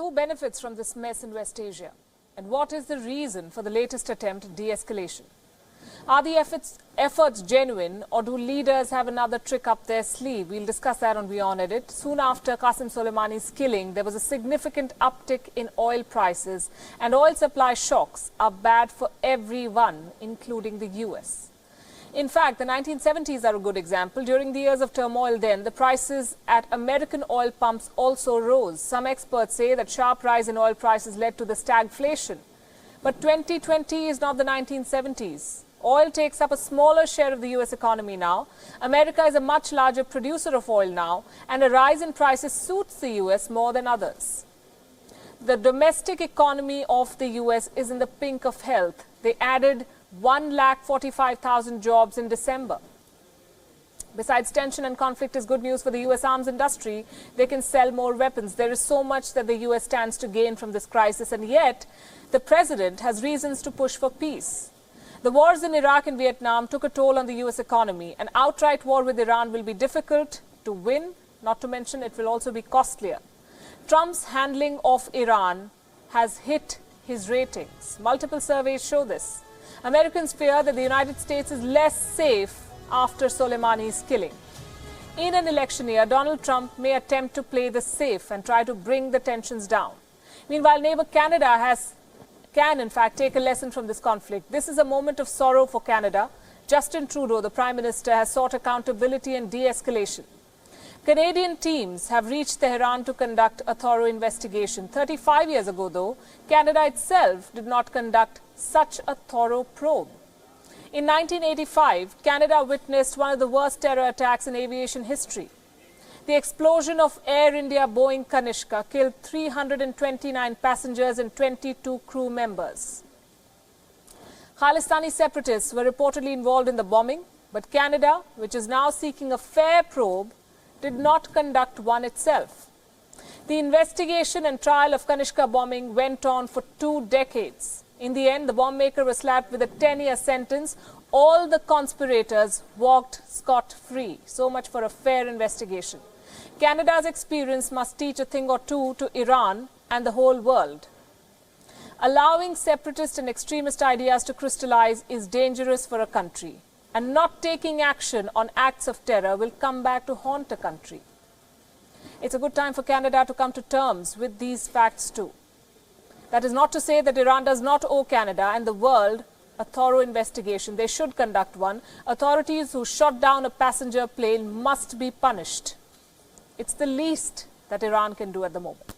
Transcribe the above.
who benefits from this mess in West Asia? And what is the reason for the latest attempt at de-escalation? Are the efforts genuine, or do leaders have another trick up their sleeve? We'll discuss that on Wion Edit. Soon after Qasem Soleimani's killing, there was a significant uptick in oil prices, and oil supply shocks are bad for everyone, including the US. In fact, the 1970s are a good example. During the years of turmoil then, the prices at American oil pumps also rose. Some experts say that sharp rise in oil prices led to the stagflation. But 2020 is not the 1970s. Oil takes up a smaller share of the US economy now. America is a much larger producer of oil now, and a rise in prices suits the US more than others. The domestic economy of the US is in the pink of health. They added 1,45,000 jobs in December. Besides, tension and conflict is good news for the US arms industry. They can sell more weapons. There is so much that the US stands to gain from this crisis, and yet the president has reasons to push for peace. The wars in Iraq and Vietnam took a toll on the US economy. An outright war with Iran will be difficult to win, not to mention it will also be costlier. Trump's handling of Iran has hit his ratings. Multiple surveys show this. Americans fear that the United States is less safe after Soleimani's killing. In an election year, Donald Trump may attempt to play the safe and try to bring the tensions down. Meanwhile, neighbor Canada can in fact take a lesson from this conflict. This is a moment of sorrow for Canada. Justin Trudeau, the Prime Minister, has sought accountability and de-escalation. Canadian teams have reached Tehran to conduct a thorough investigation. 35 years ago, though, Canada itself did not conduct such a thorough probe. In 1985, Canada witnessed one of the worst terror attacks in aviation history. The explosion of Air India Boeing Kanishka killed 329 passengers and 22 crew members. Khalistani separatists were reportedly involved in the bombing, but Canada, which is now seeking a fair probe, did not conduct one itself. The investigation and trial of Kanishka bombing went on for 2 decades. In the end, the bombmaker was slapped with a 10-year sentence. All the conspirators walked scot-free. So much for a fair investigation. Canada's experience must teach a thing or two to Iran and the whole world. Allowing separatist and extremist ideas to crystallize is dangerous for a country. And not taking action on acts of terror will come back to haunt a country. It's a good time for Canada to come to terms with these facts too. That is not to say that Iran does not owe Canada and the world a thorough investigation. They should conduct one. Authorities who shot down a passenger plane must be punished. It's the least that Iran can do at the moment.